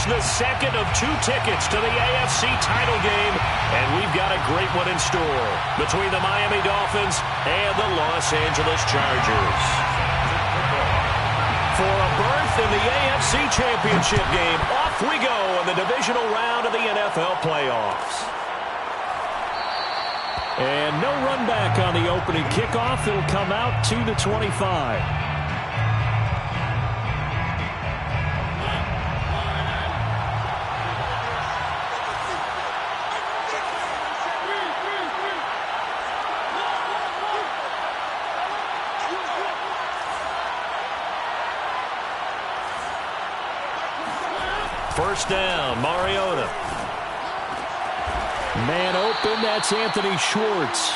the second of 2 tickets to the AFC title game, and we've got a great one in store between the Miami Dolphins and the Los Angeles Chargers. For a berth in the AFC Championship game, off we go in the divisional round of the NFL playoffs. And no run back on the opening kickoff. It'll come out to the 25. First down, Mariota. Man open, that's Anthony Schwartz.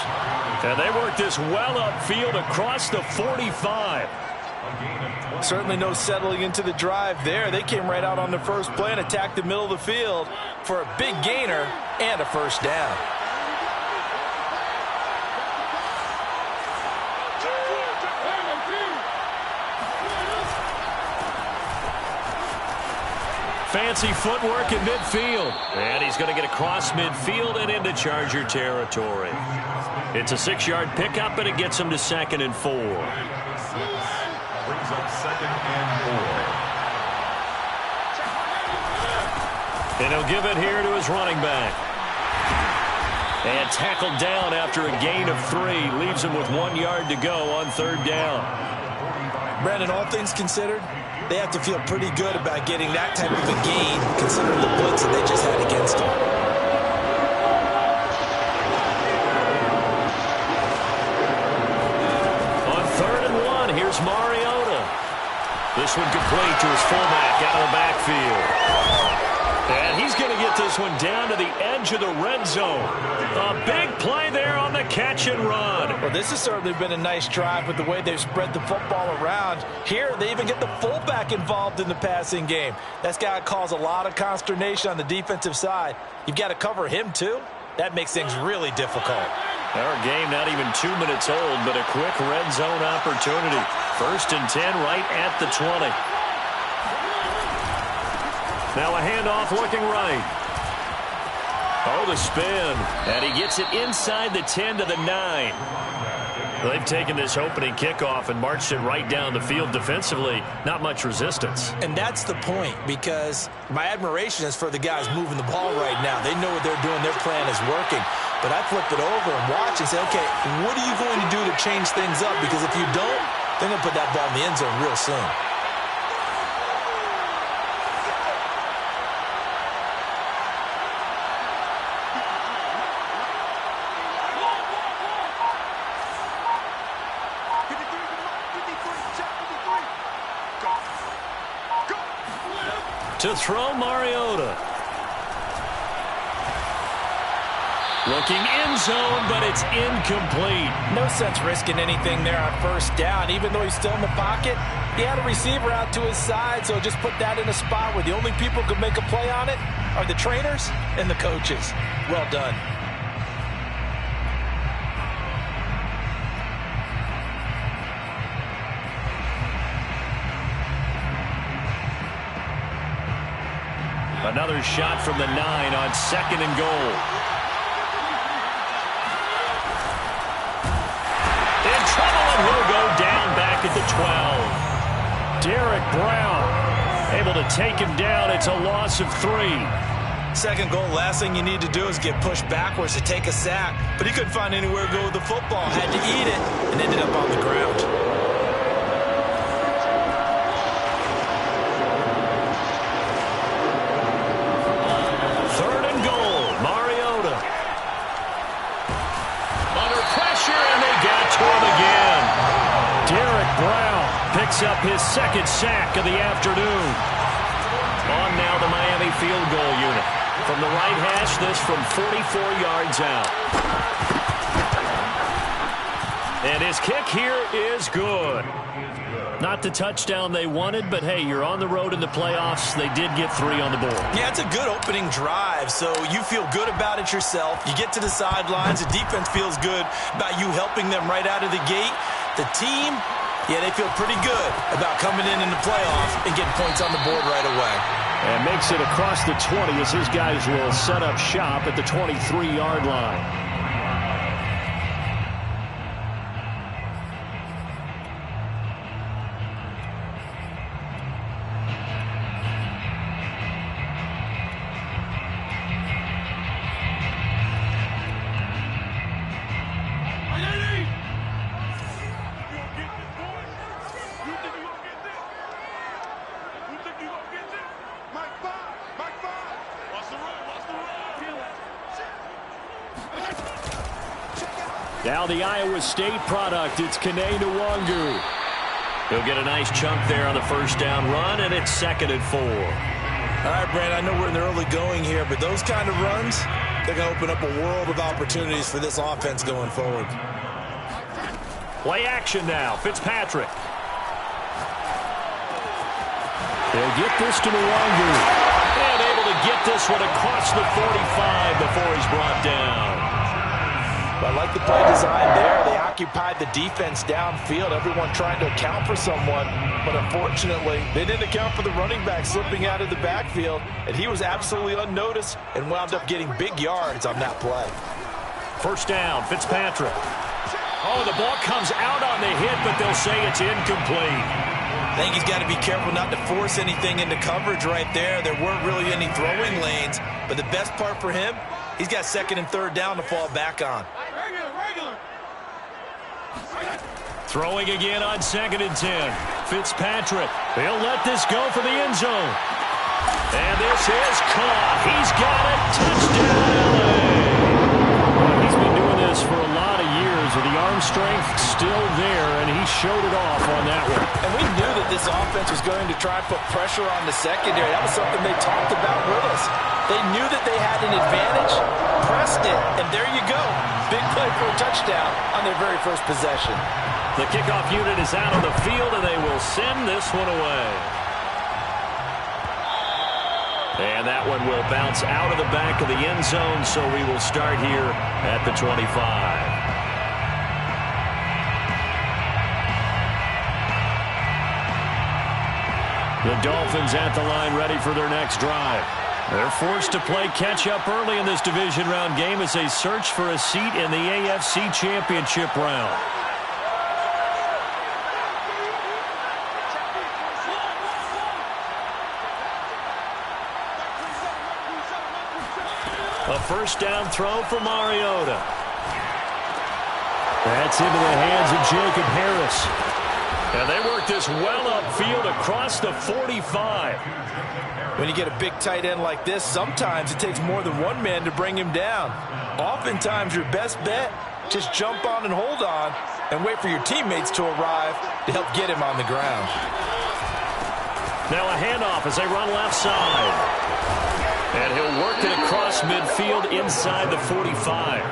And they work this well upfield across the 45. Certainly no settling into the drive there. They came right out on the first play and attacked the middle of the field for a big gainer and a first down. Fancy footwork in midfield. And he's going to get across midfield and into Charger territory. It's a 6-yard pickup, and it gets him to 2nd and 4. Brings up 2nd and 4. And he'll give it here to his running back. And tackled down after a gain of 3. Leaves him with 1 yard to go on 3rd down. Brandon, all things considered, they have to feel pretty good about getting that type of a gain, considering the blitz that they just had against them. On 3rd and 1, here's Mariota. This one complete to his fullback out of the backfield. And he's going to get this one down to the edge of the red zone. A big play there on the catch and run. Well, this has certainly been a nice drive with the way they've spread the football around. Here, they even get the fullback involved in the passing game. That's got to cause a lot of consternation on the defensive side. You've got to cover him, too. That makes things really difficult. Our game not even 2 minutes old, but a quick red zone opportunity. 1st and 10 right at the 20. Now a handoff looking right. Oh, the spin. And he gets it inside the 10 to the 9. They've taken this opening kickoff and marched it right down the field defensively. Not much resistance. And that's the point, because my admiration is for the guys moving the ball right now. They know what they're doing. Their plan is working. But I flip it over and watch and say, okay, what are you going to do to change things up? Because if you don't, they're going to put that ball in the end zone real soon. To throw, Mariota. Looking end zone, but it's incomplete. No sense risking anything there on 1st down. Even though he's still in the pocket, he had a receiver out to his side, so just put that in a spot where the only people who can make a play on it are the trainers and the coaches. Well done. Another shot from the 9 on 2nd and goal. In trouble, and he'll go down back at the 12. Derek Brown able to take him down. It's a loss of 3. 2nd goal, last thing you need to do is get pushed backwards to take a sack. But he couldn't find anywhere to go with the football. Had to eat it and ended up on the ground. Picks up his 2nd sack of the afternoon. On now the Miami field goal unit. From the right hash, this from 44 yards out. And his kick here is good. Not the touchdown they wanted, but hey, you're on the road in the playoffs. They did get 3 on the board. Yeah, it's a good opening drive, so you feel good about it yourself. You get to the sidelines. The defense feels good about you helping them right out of the gate. The team, yeah, they feel pretty good about coming in the playoffs and getting points on the board right away. And makes it across the 20 as his guys will set up shop at the 23-yard line. Now the Iowa State product, it's Kene Nwangu. He'll get a nice chunk there on the first down run, and it's 2nd and 4. All right, Brand, I know we're in the early going here, but those kind of runs, they're going to open up a world of opportunities for this offense going forward. Play action now, Fitzpatrick. They'll get this to Nwangu. And able to get this one across the 45 before he's brought down. I like the play design there. They occupied the defense downfield, everyone trying to account for someone. But unfortunately, they didn't account for the running back slipping out of the backfield, and he was absolutely unnoticed and wound up getting big yards on that play. First down, Fitzpatrick. Oh, the ball comes out on the hit, but they'll say it's incomplete. I think he's got to be careful not to force anything into coverage right there. There weren't really any throwing lanes, but the best part for him, he's got 2nd and 3rd down to fall back on. Throwing again on 2nd and 10. Fitzpatrick. He'll let this go for the end zone. And this is caught. He's got it. Touchdown, LA. Well, he's been doing this for a lot of years with the arm strength still there, and he showed it off on that one. And we knew that this offense was going to try and put pressure on the secondary. That was something they talked about with us. They knew that they had an advantage, pressed it, and there you go. Big play for a touchdown on their very first possession. The kickoff unit is out on the field, and they will send this one away. And that one will bounce out of the back of the end zone, so we will start here at the 25. The Dolphins at the line, ready for their next drive. They're forced to play catch-up early in this division round game as they search for a seat in the AFC Championship round. A first down throw for Mariota. That's into the hands of Jacob Harris. And they work this well upfield across the 45. When you get a big tight end like this, sometimes it takes more than one man to bring him down. Oftentimes, your best bet, just jump on and hold on and wait for your teammates to arrive to help get him on the ground. Now a handoff as they run left side. And he'll work it across midfield inside the 45.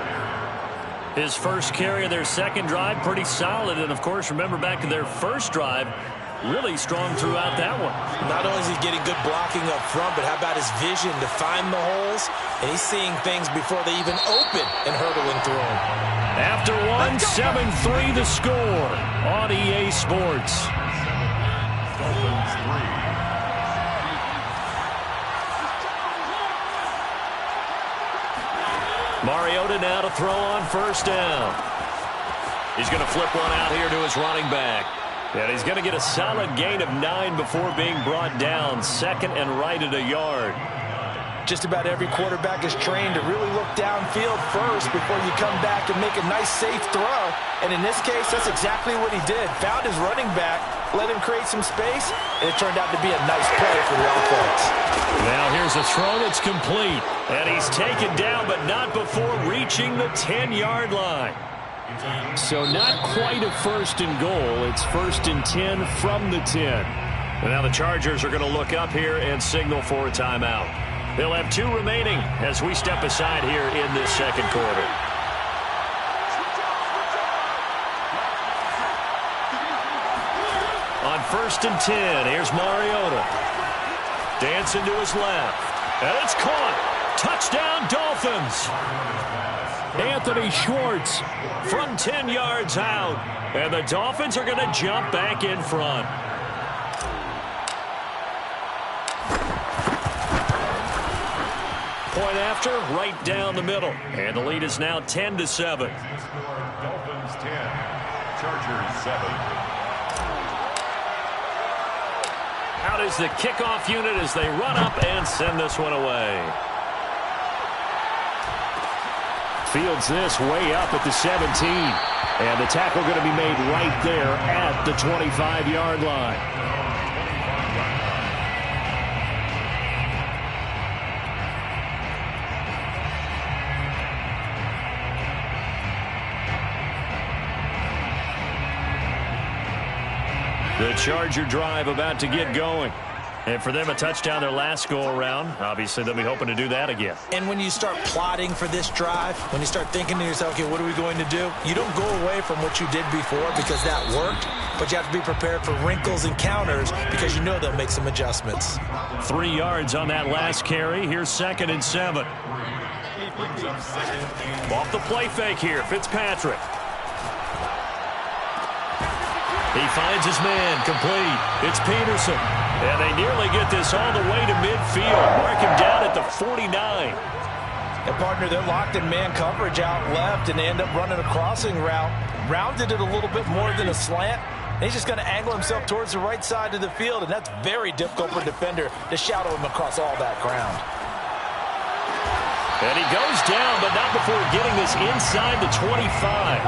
His first carry of their second drive, pretty solid. And, of course, remember back to their first drive, really strong throughout that one. Not only is he getting good blocking up front, but how about his vision to find the holes? And he's seeing things before they even open and hurdling through them. After one, 7-3 the score on EA Sports. Dolphins 3. Mariota now to throw on first down. He's going to flip one out here to his running back. And he's going to get a solid gain of 9 before being brought down. 2nd and right at a yard. Just about every quarterback is trained to really look downfield first before you come back and make a nice, safe throw. And in this case, that's exactly what he did. Found his running back, let him create some space, and it turned out to be a nice play for the offense. Now here's a throw that's complete. And he's taken down, but not before reaching the 10-yard line. So not quite a first and goal. It's 1st and 10 from the 10. And now the Chargers are going to look up here and signal for a timeout. They'll have 2 remaining as we step aside here in this second quarter. On 1st and 10, here's Mariota. Dancing to his left. And it's caught. Touchdown, Dolphins. Anthony Schwartz from 10 yards out. And the Dolphins are going to jump back in front. point after, right down the middle. And the lead is now 10-7. Dolphins 10, Chargers 7. Out is the kickoff unit as they run up and send this one away. Fields this way up at the 17. And the tackle going to be made right there at the 25-yard line. The Charger drive about to get going. And for them, a touchdown their last go-around. Obviously, they'll be hoping to do that again. And when you start plotting for this drive, when you start thinking to yourself, okay, what are we going to do? You don't go away from what you did before because that worked, but you have to be prepared for wrinkles and counters because you know they'll make some adjustments. 3 yards on that last carry. Here's 2nd and 7. Off the play fake here, Fitzpatrick. He finds his man, complete. It's Peterson. And they nearly get this all the way to midfield. Mark him down at the 49. And partner, they're locked in man coverage out left, and they end up running a crossing route. Rounded it a little bit more than a slant. And he's just going to angle himself towards the right side of the field, and that's very difficult for a defender to shadow him across all that ground. And he goes down, but not before getting this inside the 25.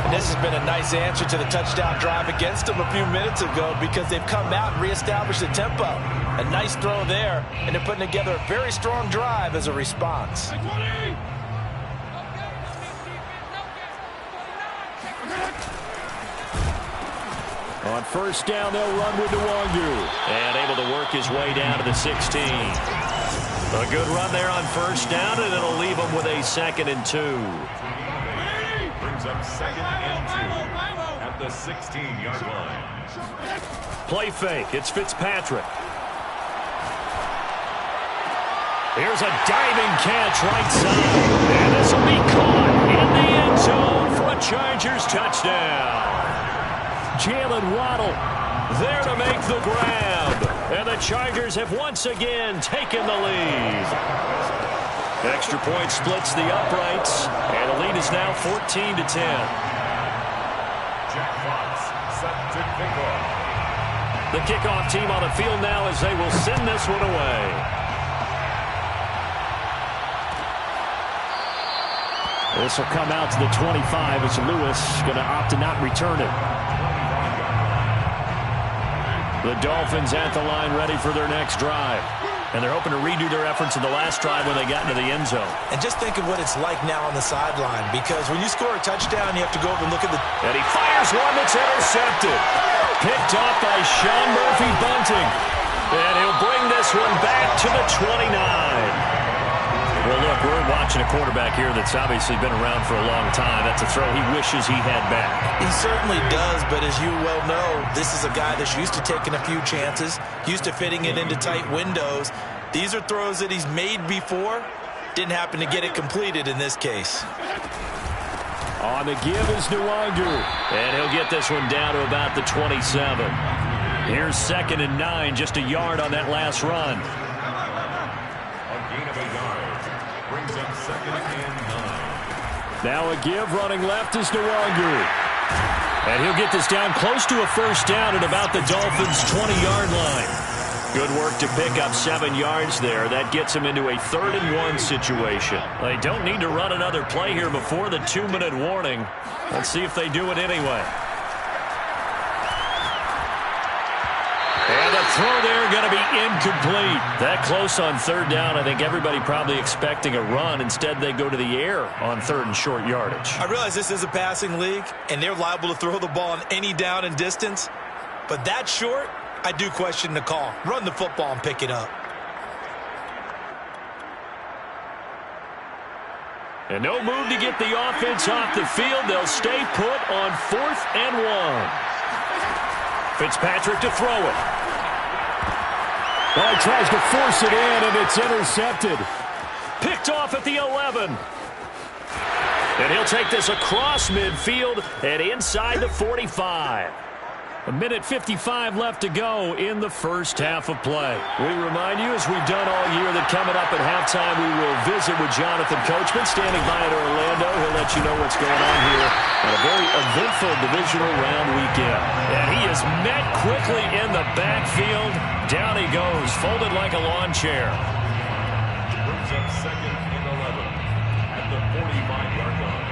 And this has been a nice answer to the touchdown drive against them a few minutes ago because they've come out and reestablished the tempo. A nice throw there, and they're putting together a very strong drive as a response. On first down, they'll run with Nwangu. And able to work his way down to the 16. A good run there on first down, and it'll leave him with a 2nd and 2. Brings up 2nd and 2 at the 16-yard line. Play fake. It's Fitzpatrick. Here's a diving catch right side. And this will be caught in the end zone for a Chargers touchdown. Jalen Waddle there to make the grab. And the Chargers have once again taken the lead. Extra point splits the uprights. And the lead is now 14-10. Jack Fox set to kick off. The kickoff team on the field now as they will send this one away. This will come out to the 25 as Lewis going to opt to not return it. The Dolphins at the line ready for their next drive. And they're hoping to redo their efforts in the last drive when they got into the end zone. And just think of what it's like now on the sideline, because when you score a touchdown, you have to go over and look at the... And he fires one that's intercepted. Picked off by Sean Murphy-Bunting. And he'll bring this one back to the 29. Well, look, we're watching a quarterback here that's obviously been around for a long time. That's a throw he wishes he had back. He certainly does, but as you well know, this is a guy that's used to taking a few chances, used to fitting it into tight windows. These are throws that he's made before. Didn't happen to get it completed in this case. On the give is Nwangu. And he'll get this one down to about the 27. Here's 2nd and 9, just a yard on that last run. A gain of a yard. Brings up 2nd and 9. Now a give running left is Nwangu. And he'll get this down close to a first down at about the Dolphins' 20-yard line. Good work to pick up 7 yards there. That gets him into a 3rd and 1 situation. They don't need to run another play here before the 2-minute warning. Let's see if they do it anyway. And the throw there going to be incomplete. That close on 3rd down. I think everybody probably expecting a run. Instead, they go to the air on 3rd and short yardage. I realize this is a passing league, and they're liable to throw the ball on any down and distance. But that short, I do question the call. Run the football and pick it up. And no move to get the offense off the field. They'll stay put on 4th and 1. Fitzpatrick to throw it. Well, he tries to force it in, and it's intercepted. Picked off at the 11. And he'll take this across midfield and inside the 45. 1:55 left to go in the first half of play. We remind you, as we've done all year, that coming up at halftime we will visit with Jonathan Coachman, standing by in Orlando. He'll let you know what's going on here on a very eventful divisional round weekend. And he is met quickly in the backfield. Down he goes, folded like a lawn chair. Brings up second and 11 at the 45-yard line.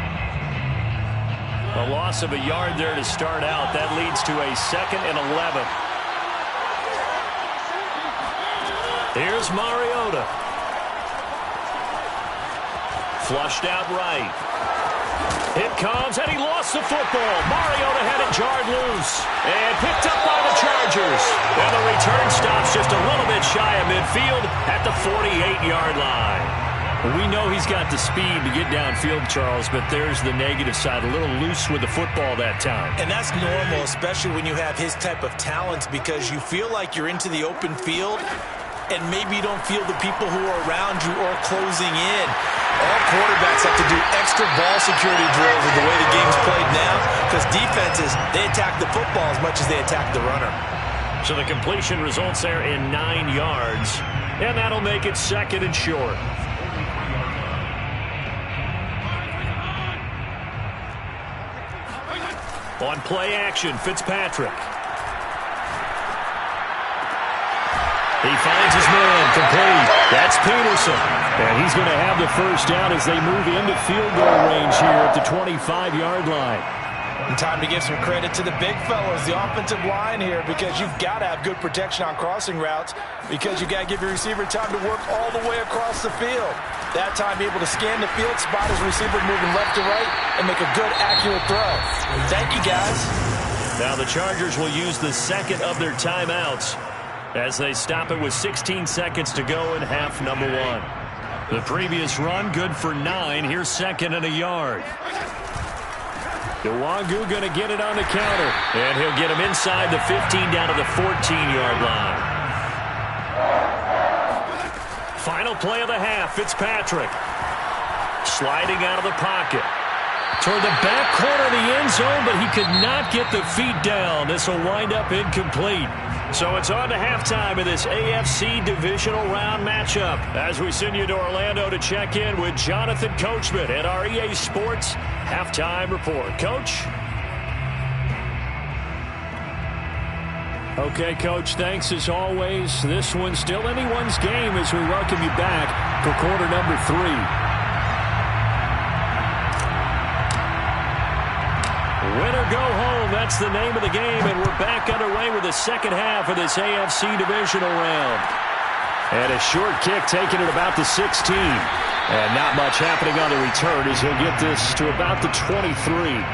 A loss of a yard there to start out. That leads to a 2nd and 11. Here's Mariota. Flushed out right. It comes, and he lost the football. Mariota had it jarred loose and picked up by the Chargers. And the return stops just a little bit shy of midfield at the 48-yard line. We know he's got the speed to get downfield, Charles, but there's the negative side. A little loose with the football that time. And that's normal, especially when you have his type of talents, because you feel like you're into the open field and maybe you don't feel the people who are around you or closing in. All quarterbacks have to do extra ball security drills with the way the game's played now, because defenses, they attack the football as much as they attack the runner. So the completion results there in 9 yards, and that'll make it 2nd and short. On play action, Fitzpatrick. He finds his man, complete. That's Peterson. And he's going to have the first down as they move into field goal range here at the 25-yard line. And time to give some credit to the big fellas, the offensive line here, because you've got to have good protection on crossing routes, because you've got to give your receiver time to work all the way across the field. That time able to scan the field, spot his receiver moving left to right, and make a good, accurate throw. Thank you, guys. Now the Chargers will use the 2nd of their timeouts as they stop it with 16 seconds to go in half number 1. The previous run, good for 9. Here's 2nd and a yard. Nwangu going to get it on the counter, and he'll get him inside the 15 down to the 14-yard line. Final play of the half, Fitzpatrick. Sliding out of the pocket. Toward the back corner of the end zone, but he could not get the feet down. This will wind up incomplete. So it's on to halftime of this AFC divisional round matchup as we send you to Orlando to check in with Jonathan Coachman at our EA Sports Halftime Report. Coach? Okay, Coach, thanks as always. This one's still anyone's game as we welcome you back for quarter number 3. Win or go home, that's the name of the game, and we're back underway with the second half of this AFC divisional round. And a short kick taken at about the 16. And not much happening on the return as he'll get this to about the 23.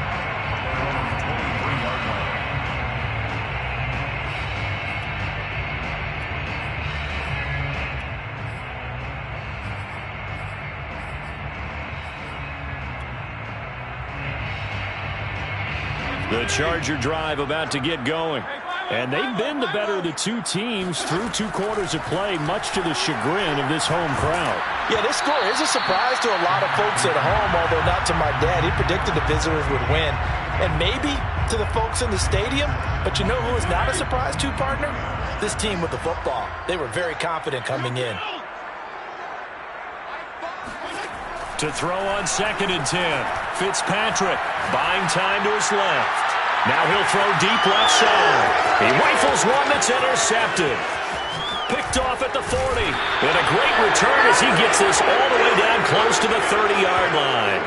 The Charger drive about to get going. And they've been the better of the two teams through 2 quarters of play, much to the chagrin of this home crowd. Yeah, this score is a surprise to a lot of folks at home, although not to my dad. He predicted the visitors would win. And maybe to the folks in the stadium, but you know who is not a surprise to, partner? This team with the football. They were very confident coming in. To throw on 2nd and 10. Fitzpatrick buying time to his left. Now he'll throw deep left side. He rifles one that's intercepted. Picked off at the 40. And a great return as he gets this all the way down close to the 30-yard line.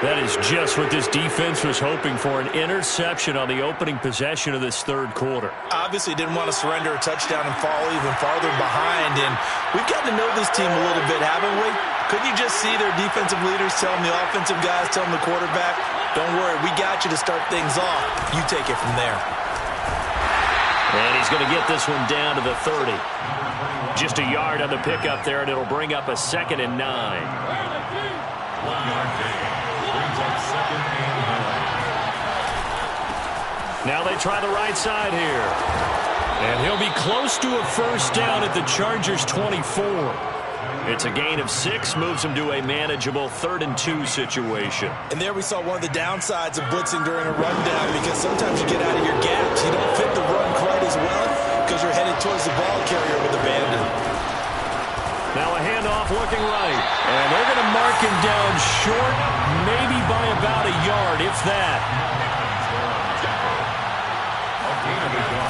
That is just what this defense was hoping for, an interception on the opening possession of this 3rd quarter. Obviously didn't want to surrender a touchdown and fall even farther behind. And we've gotten to know this team a little bit, haven't we? Couldn't you just see their defensive leaders telling the offensive guys, telling the quarterback, don't worry, we got you to start things off. You take it from there. And he's going to get this one down to the 30. Just a yard on the pickup there, and it'll bring up a 2nd and 9. 1 yard gain. Brings up 2nd and 9. Now they try the right side here. And he'll be close to a first down at the Chargers' 24. It's a gain of 6, moves him to a manageable 3rd and 2 situation. And there we saw one of the downsides of blitzing during a rundown, because sometimes you get out of your gaps. You don't fit the run quite as well because you're headed towards the ball carrier with abandon. Now a handoff looking right. And they're going to mark him down short, maybe by about a yard, if that.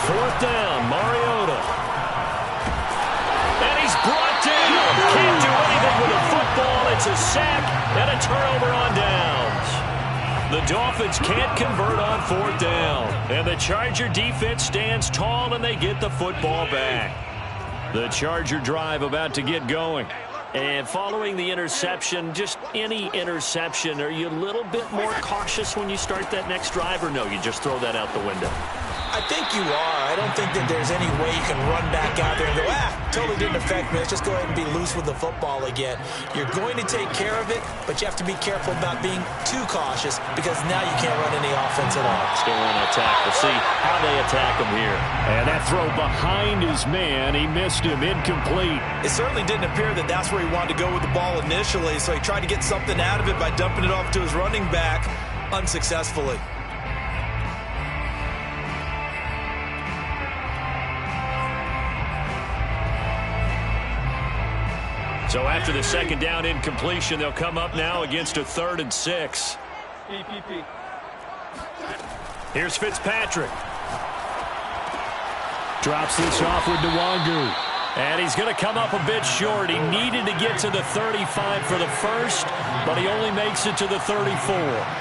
4th down, Mariota. And he's brought down. Can't do anything with a football. It's a sack and a turnover on downs. The Dolphins can't convert on 4th down. And the Charger defense stands tall, and they get the football back. The Charger drive about to get going. And following the interception, just any interception, are you a little bit more cautious when you start that next drive, or no, you just throw that out the window? I think you are. I don't think that there's any way you can run back out there and go, totally didn't affect me. Let's just go ahead and be loose with the football again. You're going to take care of it, but you have to be careful about being too cautious, because now you can't run any offense at all. Still want to attack. We'll see how they attack him here. And that throw behind his man, he missed him, incomplete. It certainly didn't appear that that's where he wanted to go with the ball initially, so he tried to get something out of it by dumping it off to his running back unsuccessfully. So after the 2nd down incompletion, they'll come up now against a 3rd and 6. Here's Fitzpatrick. Drops this off with Nwangu. And he's going to come up a bit short. He needed to get to the 35 for the first, but he only makes it to the 34.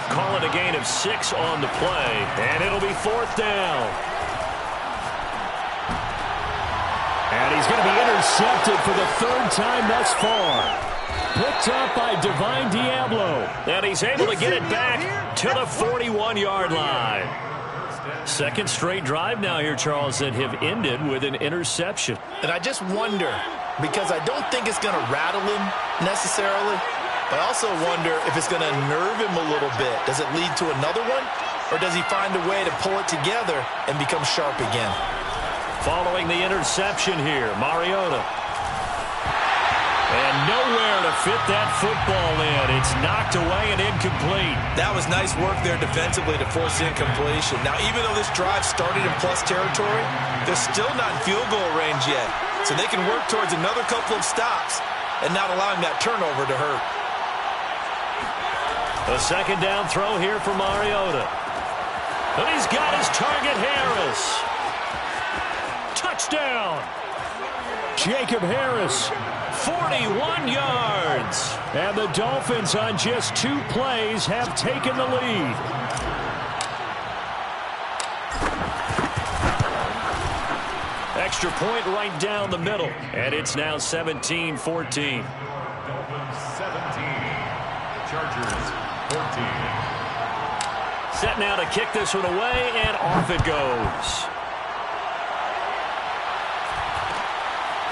Call it a gain of 6 on the play, and it'll be 4th down. And he's going to be intercepted for the 3rd time thus far. Picked up by Divine Diablo. And he's able to get it back to the 41-yard line. 2nd straight drive now here, Charles, that have ended with an interception. And I just wonder, because I don't think it's going to rattle him necessarily, but I also wonder if it's going to nerve him a little bit. Does it lead to another one? Or does he find a way to pull it together and become sharp again? Following the interception here, Mariota. And nowhere to fit that football in. It's knocked away and incomplete. That was nice work there defensively to force incompletion. Now, even though this drive started in plus territory, they're still not in field goal range yet. So they can work towards another couple of stops and not allowing that turnover to hurt. A 2nd down throw here for Mariota. And he's got his target, Harris. Touchdown! Jacob Harris, 41 yards. And the Dolphins on just 2 plays have taken the lead. Extra point right down the middle. And it's now 17-14. Dolphins 17, Chargers 14. Set now to kick this one away, and off it goes.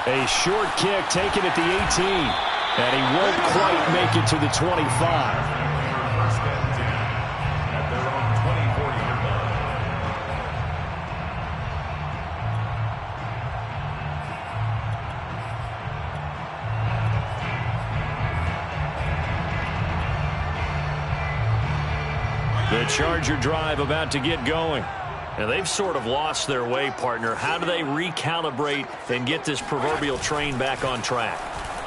A short kick taken at the 18, and he won't quite make it to the 25. First and 10 at their own 24-yard line. The Charger drive about to get going. And they've sort of lost their way, partner. How do they recalibrate and get this proverbial train back on track?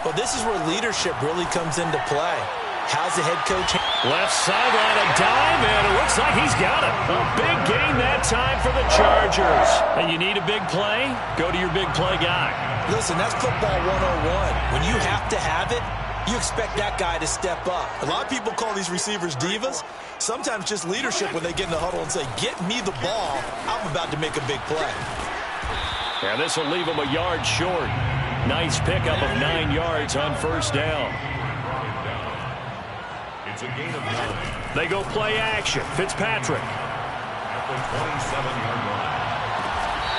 Well, this is where leadership really comes into play. How's the head coach? Left sideline, a dive, and it looks like he's got it. A big gain that time for the Chargers. And you need a big play? Go to your big play guy. Listen, that's football 101. When you have to have it, you expect that guy to step up. A lot of people call these receivers divas. Sometimes just leadership when they get in the huddle and say, get me the ball. I'm about to make a big play. Yeah, this will leave him a yard short. Nice pickup of 9 yards on 1st down. It's a gain of 9. They go play action. Fitzpatrick. At the 27-yard line.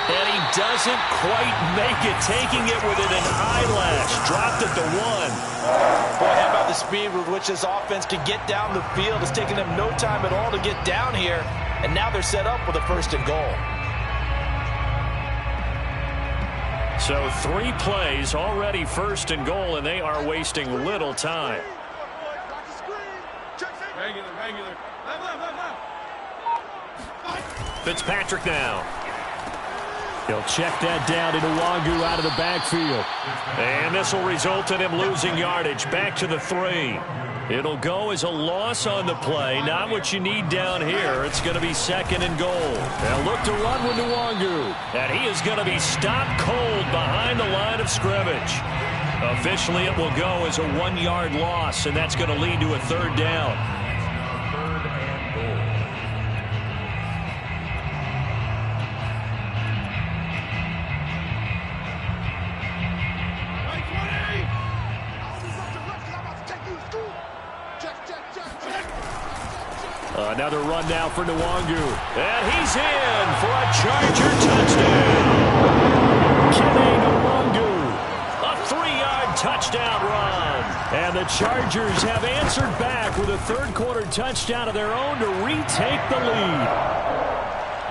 And he doesn't quite make it, taking it within an eyelash. Dropped at the 1. Boy, how about the speed with which this offense can get down the field? It's taken them no time at all to get down here, and now they're set up with a 1st and goal. So 3 plays already, 1st and goal, and they are wasting little time. Fitzpatrick now. He'll check that down to Nwangu out of the backfield. And this will result in him losing yardage. Back to the 3. It'll go as a loss on the play. Not what you need down here. It's going to be 2nd and goal. They'll look to run with Nwangu. And he is going to be stopped cold behind the line of scrimmage. Officially, it will go as a 1-yard loss, and that's going to lead to a 3rd down. 3rd and goal. Another run now for Nwangu. And he's in for a Charger touchdown. Kenny Nwangu. A 3-yard touchdown run. And the Chargers have answered back with a 3rd quarter touchdown of their own to retake the lead.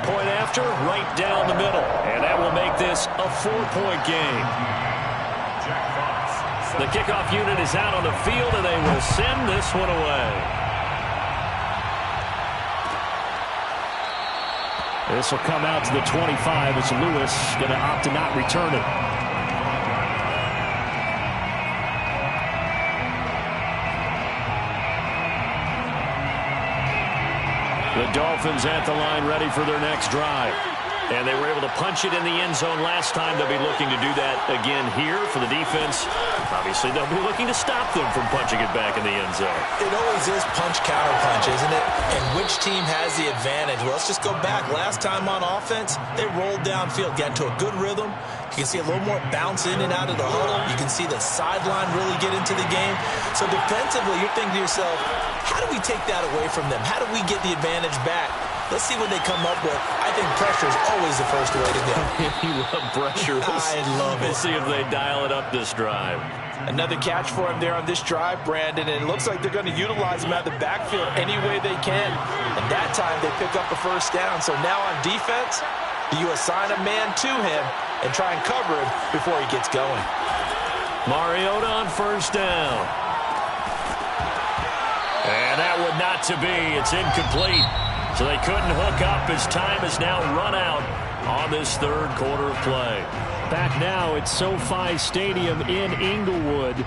Point after, right down the middle. And that will make this a 4-point game. The kickoff unit is out on the field, and they will send this one away. This will come out to the 25 as Lewis going to opt to not return it. The Dolphins at the line ready for their next drive. And they were able to punch it in the end zone last time. They'll be looking to do that again here for the defense. Obviously, they'll be looking to stop them from punching it back in the end zone. It always is punch-counter-punch, isn't it? And which team has the advantage? Well, let's just go back. Last time on offense, they rolled downfield, got into a good rhythm. You can see a little more bounce in and out of the huddle. You can see the sideline really get into the game. So defensively, you're thinking to yourself, how do we take that away from them? How do we get the advantage back? Let's see what they come up with. I think pressure is always the first way to go. You love pressure. I love it. We'll see if they dial it up this drive. Another catch for him there on this drive, Brandon, and it looks like they're going to utilize him out of the backfield any way they can. And that time, they pick up a 1st down. So now on defense, do you assign a man to him and try and cover him before he gets going? Mariota on 1st down. And that would not to be. It's incomplete. So they couldn't hook up as time has now run out on this 3rd quarter of play. Back now at SoFi Stadium in Inglewood.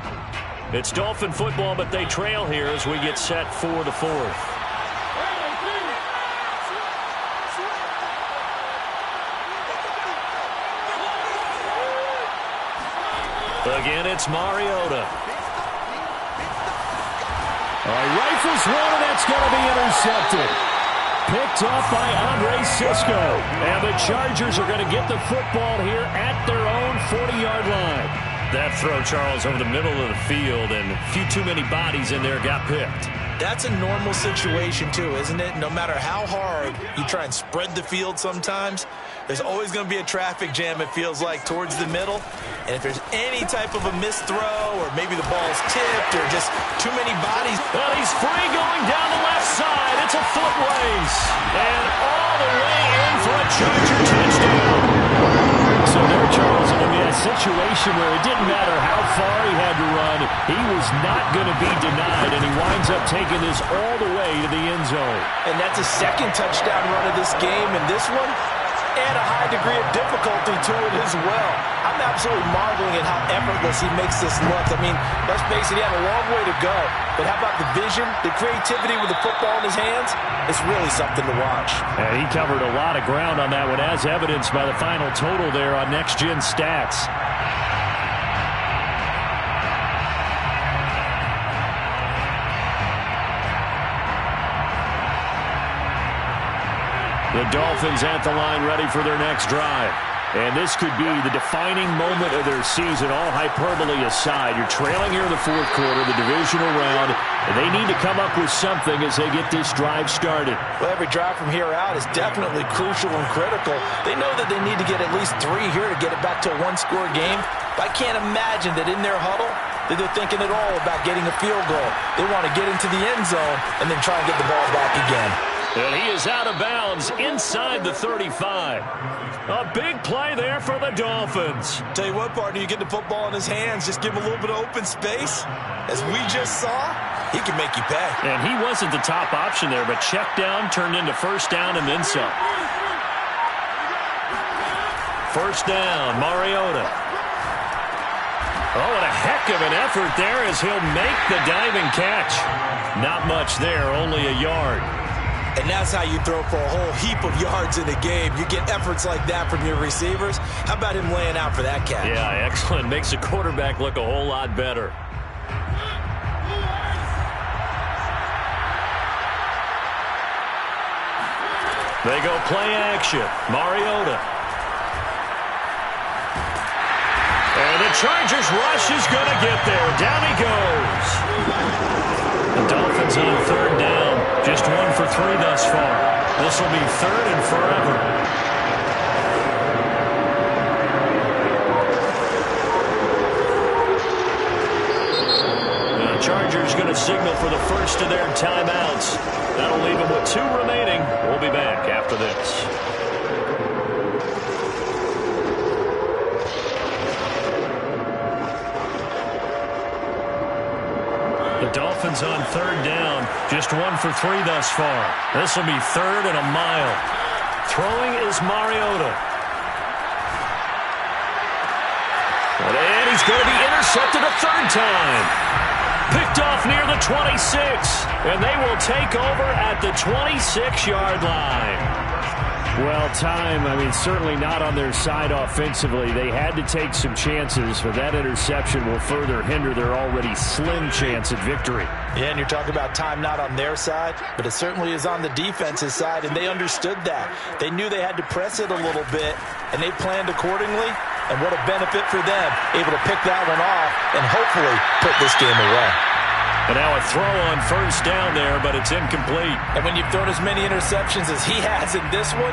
It's Dolphin football, but they trail here as we get set for the 4th. Again, it's Mariota. Rifles one, and that's going to be intercepted. Picked up by Andre Cisco. And the Chargers are going to get the football here at their own 40-yard line. That throw, Charles, over the middle of the field, and a few too many bodies in there got picked. That's a normal situation, too, isn't it? No matter how hard you try and spread the field sometimes, there's always going to be a traffic jam, it feels like, towards the middle. And if there's any type of a missed throw or maybe the ball's tipped or just too many bodies. Well, he's free going down the left side. It's a foot race. And all the way in for a Charger touchdown. So there, Charles, I mean, a situation where it didn't matter how far he had to run. He was not going to be denied, and he winds up taking this all the way to the end zone. And that's a 2nd touchdown run of this game, and this one, and a high degree of difficulty to it as well. I'm absolutely marveling at how effortless he makes this look. I mean, let's face it, he had a long way to go. But how about the vision, the creativity with the football in his hands? It's really something to watch. And he covered a lot of ground on that one, as evidenced by the final total there on Next Gen Stats. The Dolphins at the line ready for their next drive. And this could be the defining moment of their season, all hyperbole aside. You're trailing here in the 4th quarter, the divisional round, and they need to come up with something as they get this drive started. Well, every drive from here out is definitely crucial and critical. They know that they need to get at least 3 here to get it back to a 1-score game. But I can't imagine that in their huddle that they're thinking at all about getting a field goal. They want to get into the end zone and then try and get the ball back again. And he is out of bounds inside the 35. A big play there for the Dolphins. Tell you what, partner, you get the football in his hands, just give him a little bit of open space. As we just saw, he can make you pay. And he wasn't the top option there, but check down turned into first down and then some. First down, Mariota. Oh, and a heck of an effort there as he'll make the diving catch. Not much there, only a yard. And that's how you throw for a whole heap of yards in a game. You get efforts like that from your receivers. How about him laying out for that catch? Yeah, excellent. Makes the quarterback look a whole lot better. They go play action. Mariota. And the Chargers rush is going to get there. Down he goes. The Dolphins on third down. Just 1 for 3 thus far. This will be third and forever. The Chargers going to signal for the first of their timeouts. That'll leave them with 2 remaining. We'll be back after this. The Dolphins on third down. Just 1 for 3 thus far. This will be third and a mile. Throwing is Mariota. And he's going to be intercepted a third time. Picked off near the 26. And they will take over at the 26-yard line. Well, certainly not on their side offensively. They had to take some chances, but that interception will further hinder their already slim chance at victory. Yeah, and you're talking about time not on their side, but it certainly is on the defense's side, and they understood that. They knew they had to press it a little bit, and they planned accordingly, and what a benefit for them, able to pick that one off and hopefully put this game away. And now a throw on first down there, but it's incomplete. And when you've thrown as many interceptions as he has in this one,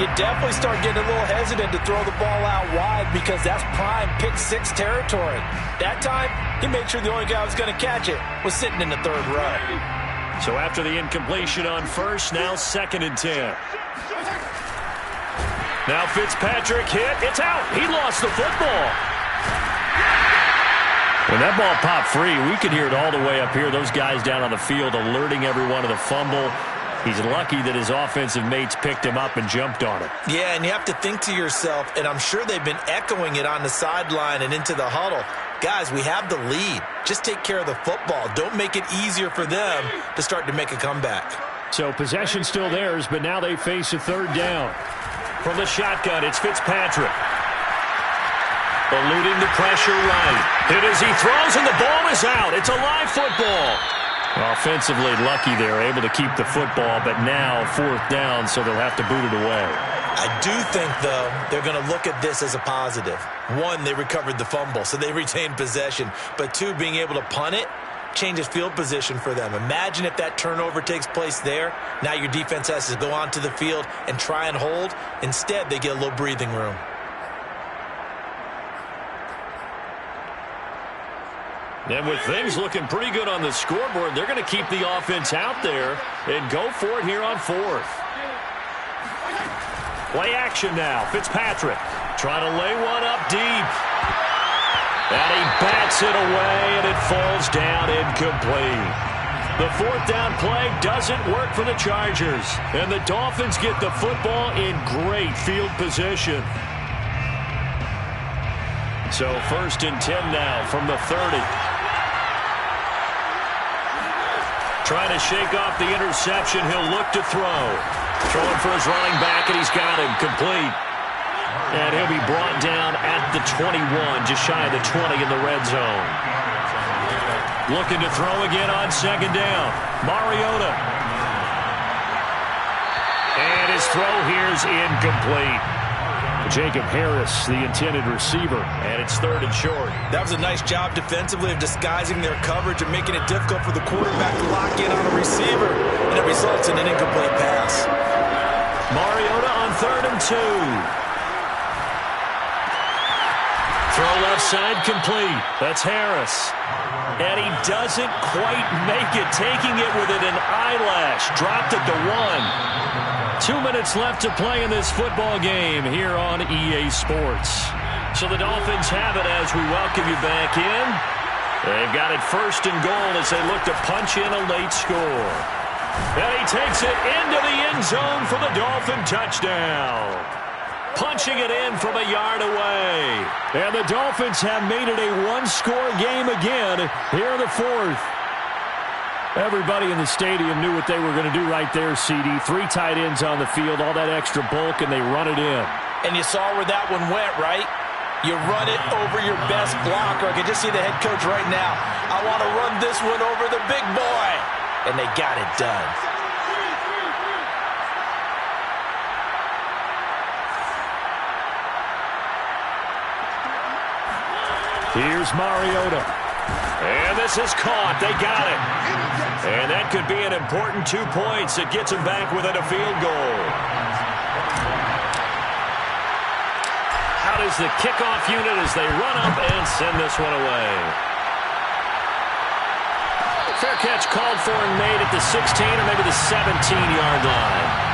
you definitely start getting a little hesitant to throw the ball out wide because that's prime pick 6 territory. That time, he made sure the only guy who was going to catch it was sitting in the third row. So after the incompletion on first, now 2nd and 10. Now Fitzpatrick hit. It's out. He lost the football. When that ball popped free, we could hear it all the way up here. Those guys down on the field alerting everyone of the fumble. He's lucky that his offensive mates picked him up and jumped on it. Yeah, and you have to think to yourself, and I'm sure they've been echoing it on the sideline and into the huddle. Guys, we have the lead. Just take care of the football. Don't make it easier for them to start to make a comeback. So possession still theirs, but now they face a third down. From the shotgun, it's Fitzpatrick. Eluding the pressure right. Hit as he throws, and the ball is out. It's a live football. Offensively lucky they're able to keep the football, but now 4th down, so they'll have to boot it away. I do think, though, they're going to look at this as a positive. 1, they recovered the fumble, so they retained possession. But 2, being able to punt it changes field position for them. Imagine if that turnover takes place there. Now your defense has to go onto the field and try and hold. Instead, they get a little breathing room. And with things looking pretty good on the scoreboard, they're going to keep the offense out there and go for it here on 4th. Play action now. Fitzpatrick trying to lay one up deep. And he bats it away, and it falls down incomplete. The 4th down play doesn't work for the Chargers. And the Dolphins get the football in great field position. So 1st and 10 now from the 30. Trying to shake off the interception. He'll look to throw. Throwing for his running back, and he's got him complete. And he'll be brought down at the 21, just shy of the 20 in the red zone. Looking to throw again on 2nd down. Mariota. And his throw here is incomplete. Jacob Harris, the intended receiver. And it's 3rd and short. That was a nice job defensively of disguising their coverage and making it difficult for the quarterback to lock in on a receiver. And it results in an incomplete pass. Mariota on 3rd and 2. Throw left side complete. That's Harris. And he doesn't quite make it, taking it within an eyelash. Dropped at the 1. 2 minutes left to play in this football game here on EA Sports. So the Dolphins have it as we welcome you back in. They've got it first and goal as they look to punch in a late score. And he takes it into the end zone for the Dolphin touchdown. Punching it in from a yard away. And the Dolphins have made it a one-score game again here in the fourth. Everybody in the stadium knew what they were going to do right there, CD. 3 tight ends on the field, all that extra bulk, and they run it in. And you saw where that one went, right? You run it over your best blocker. I can just see the head coach right now. I want to run this one over the big boy. And they got it done. Here's Mariota. And this is caught. They got it. And that could be an important 2 points. It gets them back within a field goal. How does the kickoff unit as they run up and send this one away? Fair catch called for and made at the 16 or maybe the 17-yard line.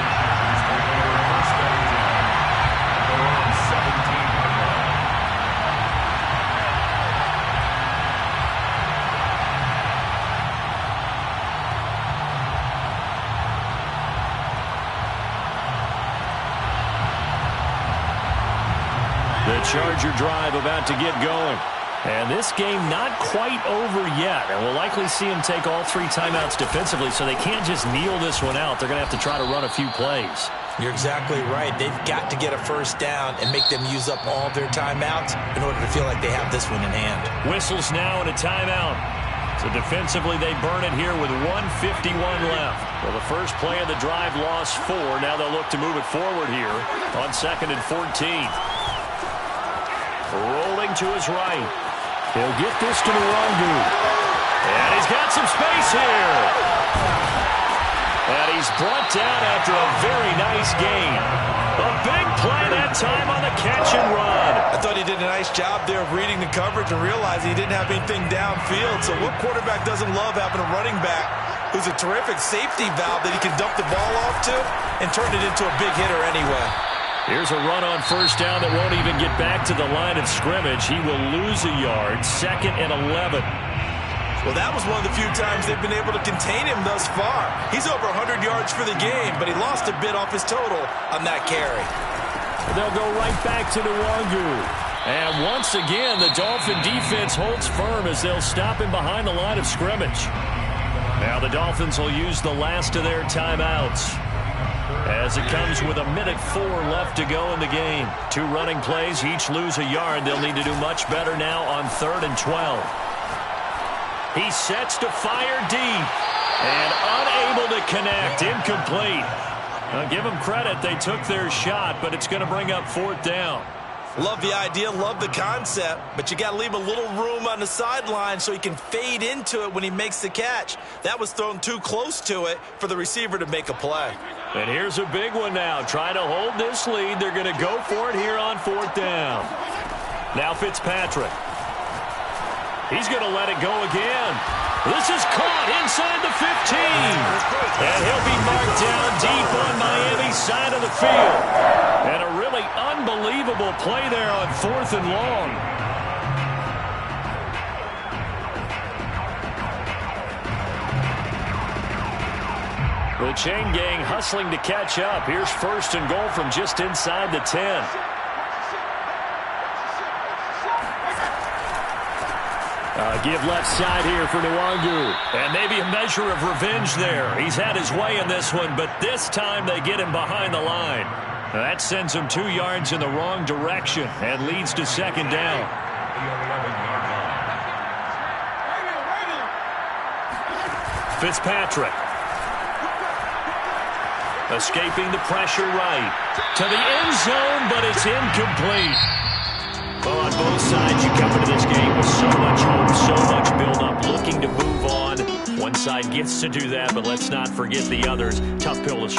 The Charger drive about to get going. And this game not quite over yet. And we'll likely see them take all 3 timeouts defensively, so they can't just kneel this one out. They're going to have to try to run a few plays. You're exactly right. They've got to get a first down and make them use up all their timeouts in order to feel like they have this one in hand. Whistles now and a timeout. So defensively, they burn it here with 1:51 left. Well, the first play of the drive lost 4. Now they'll look to move it forward here on 2nd and 14. Rolling to his right. He'll get this to Nwangu. And he's got some space here. And he's brought down after a very nice gain. A big play that time on the catch and run. I thought he did a nice job there of reading the coverage and realizing he didn't have anything downfield. So what quarterback doesn't love having a running back who's a terrific safety valve that he can dump the ball off to and turn it into a big hitter anyway? Here's a run on first down that won't even get back to the line of scrimmage. He will lose a yard. 2nd and 11. Well, that was one of the few times they've been able to contain him thus far. He's over 100 yards for the game, but he lost a bit off his total on that carry. They'll go right back to Nwangu. And once again, the Dolphin defense holds firm as they'll stop him behind the line of scrimmage. Now the Dolphins will use the last of their timeouts, as it comes with 1:04 left to go in the game. 2 running plays, each lose a yard. They'll need to do much better now on 3rd and 12. He sets to fire deep and unable to connect. Incomplete. I'll give them credit. They took their shot, but it's going to bring up 4th down. Love the idea, love the concept, but you got to leave a little room on the sideline so he can fade into it when he makes the catch. That was thrown too close to it for the receiver to make a play. And here's a big one now. Trying to hold this lead. They're going to go for it here on 4th down. Now Fitzpatrick. He's going to let it go again. This is caught inside the 15. And he'll be marked down deep on Miami's side of the field. And a really unbelievable play there on 4th and long. The chain gang hustling to catch up. Here's 1st and goal from just inside the 10. Give left side here for Nwangu. And maybe a measure of revenge there. He's had his way in this one, but this time they get him behind the line. That sends him 2 yards in the wrong direction and leads to 2nd down. Fitzpatrick. Escaping the pressure right. To the end zone, but it's incomplete. Well, on both sides, you come into this game with so much hope, so much build-up, looking to move on. One side gets to do that, but let's not forget the others. Tough pill to